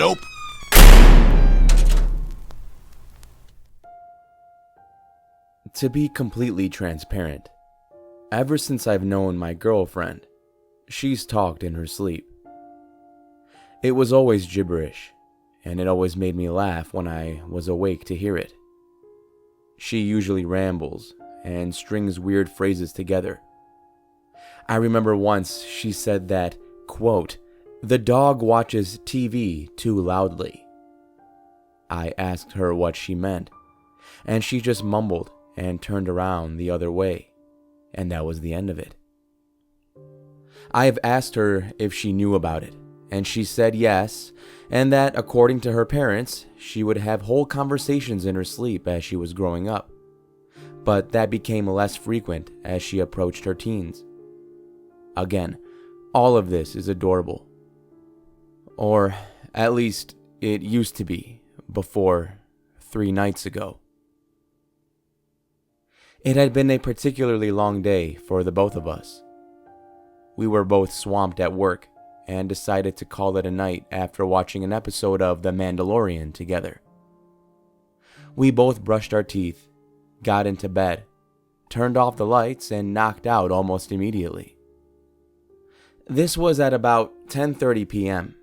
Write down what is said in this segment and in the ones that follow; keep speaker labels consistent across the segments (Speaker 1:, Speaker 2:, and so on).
Speaker 1: Nope.
Speaker 2: To be completely transparent, ever since I've known my girlfriend, she's talked in her sleep. It was always gibberish, and it always made me laugh when I was awake to hear it. She usually rambles and strings weird phrases together. I remember once she said that, quote, "the dog watches TV too loudly." I asked her what she meant, and she just mumbled and turned around the other way, and that was the end of it. I have asked her if she knew about it, and she said yes, and that according to her parents, she would have whole conversations in her sleep as she was growing up. But that became less frequent as she approached her teens. Again, all of this is adorable. Or at least it used to be before 3 nights ago. It had been a particularly long day for the both of us. We were both swamped at work and decided to call it a night after watching an episode of The Mandalorian together. We both brushed our teeth, got into bed, turned off the lights, and knocked out almost immediately. This was at about 10:30 p.m.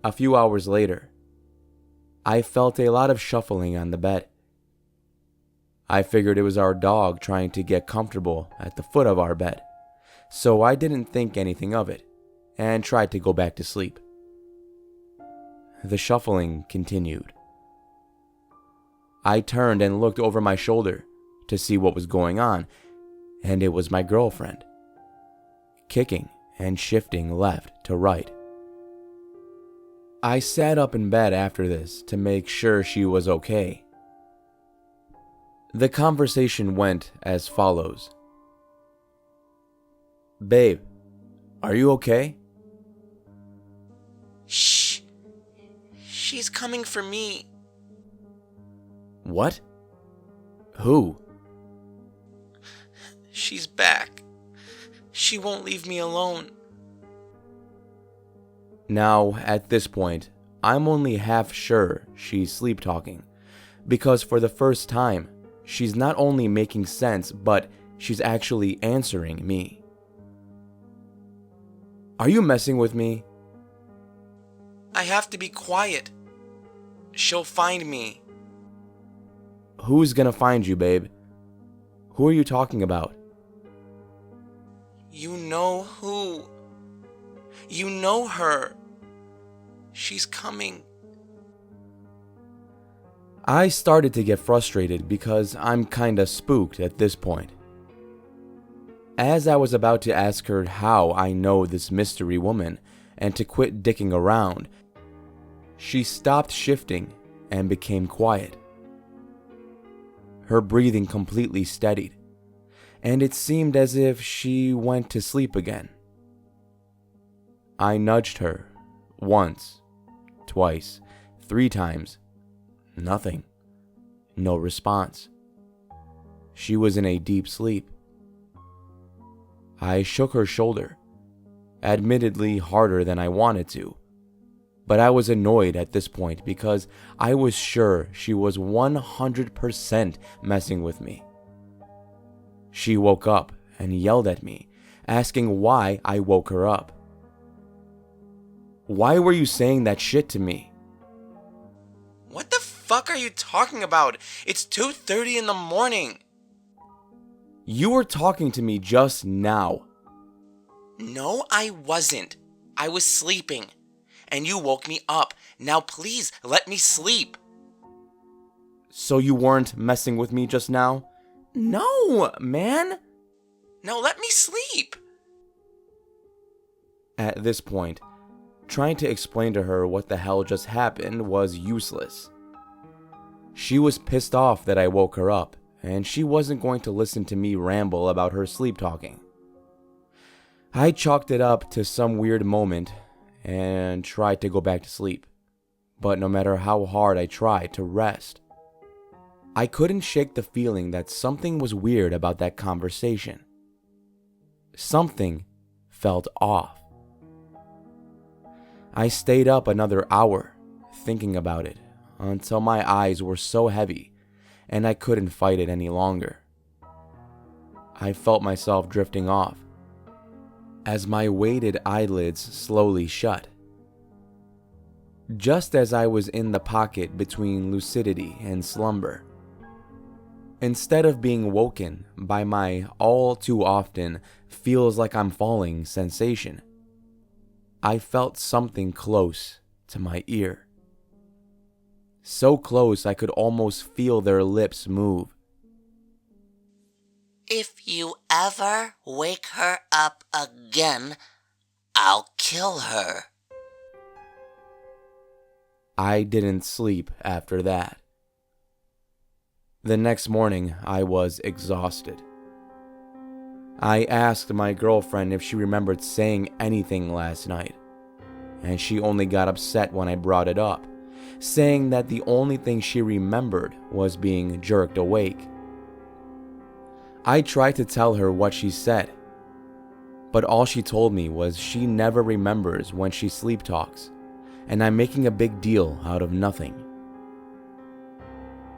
Speaker 2: A few hours later, I felt a lot of shuffling on the bed. I figured it was our dog trying to get comfortable at the foot of our bed, so I didn't think anything of it and tried to go back to sleep. The shuffling continued. I turned and looked over my shoulder to see what was going on, and it was my girlfriend, kicking and shifting left to right. I sat up in bed after this to make sure she was okay. The conversation went as follows. "Babe, are you okay?"
Speaker 3: "Shh. She's coming for me."
Speaker 2: "What? Who?"
Speaker 3: "She's back. She won't leave me alone."
Speaker 2: Now, at this point, I'm only half sure she's sleep talking, because for the first time, she's not only making sense, but she's actually answering me. "Are you messing with me?"
Speaker 3: "I have to be quiet. She'll find me."
Speaker 2: "Who's gonna find you, babe? Who are you talking about?"
Speaker 3: "You know who. You know her. She's coming."
Speaker 2: I started to get frustrated because I'm kinda spooked at this point. As I was about to ask her how I know this mystery woman and to quit dicking around, she stopped shifting and became quiet. Her breathing completely steadied, and it seemed as if she went to sleep again. I nudged her once, twice, 3 times. Nothing. No response. She was in a deep sleep. I shook her shoulder, admittedly harder than I wanted to, but I was annoyed at this point because I was sure she was 100% messing with me. She woke up and yelled at me, asking why I woke her up. "Why were you saying that shit to me?"
Speaker 3: "What the fuck are you talking about? It's 2:30 in the morning."
Speaker 2: "You were talking to me just now."
Speaker 3: "No, I wasn't. I was sleeping. And you woke me up. Now please, let me sleep."
Speaker 2: "So you weren't messing with me just now?" "No, man."
Speaker 3: "Now let me sleep."
Speaker 2: At this point, trying to explain to her what the hell just happened was useless. She was pissed off that I woke her up, and she wasn't going to listen to me ramble about her sleep talking. I chalked it up to some weird moment and tried to go back to sleep, but no matter how hard I tried to rest, I couldn't shake the feeling that something was weird about that conversation. Something felt off. I stayed up another hour thinking about it until my eyes were so heavy and I couldn't fight it any longer. I felt myself drifting off as my weighted eyelids slowly shut. Just as I was in the pocket between lucidity and slumber, instead of being woken by my all too often feels like I'm falling sensation, I felt something close to my ear. So close I could almost feel their lips move.
Speaker 1: If you ever wake her up again, I'll kill her.
Speaker 2: I didn't sleep after that. The next morning, I was exhausted. I asked my girlfriend if she remembered saying anything last night, and she only got upset when I brought it up, saying that the only thing she remembered was being jerked awake. I tried to tell her what she said, but all she told me was she never remembers when she sleep talks, and I'm making a big deal out of nothing.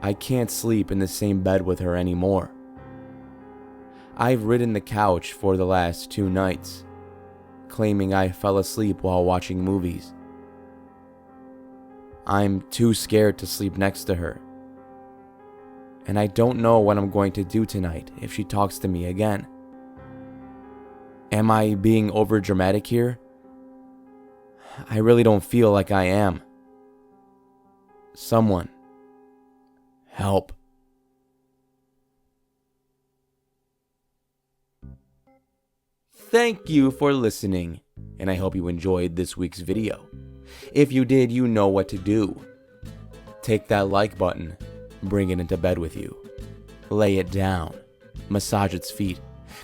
Speaker 2: I can't sleep in the same bed with her anymore. I've ridden the couch for the last 2 nights, claiming I fell asleep while watching movies. I'm too scared to sleep next to her, and I don't know what I'm going to do tonight if she talks to me again. Am I being overdramatic here? I really don't feel like I am. Someone, help. Thank you for listening, and I hope you enjoyed this week's video. If you did, you know what to do. Take that like button, bring it into bed with you. Lay it down, massage its feet,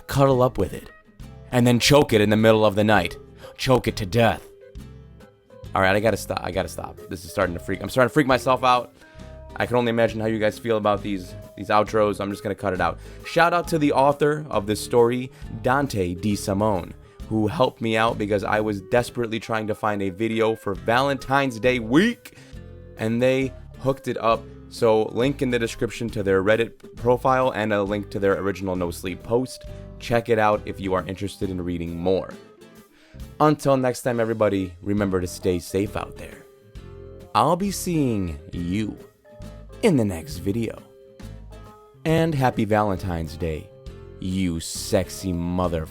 Speaker 2: cuddle up with it, and then choke it in the middle of the night. Choke it to death. Alright, I gotta stop. This is starting to freak. I'm starting to freak myself out. I can only imagine how you guys feel about these outros. I'm just gonna cut it out. Shout out to the author of this story, DanteDiSimone, who helped me out because I was desperately trying to find a video for Valentine's Day week, and they hooked it up. So link in the description to their Reddit profile and a link to their original No Sleep post. Check it out if you are interested in reading more. Until next time, everybody, remember to stay safe out there. I'll be seeing you in the next video. And happy Valentine's Day, you sexy motherfucker.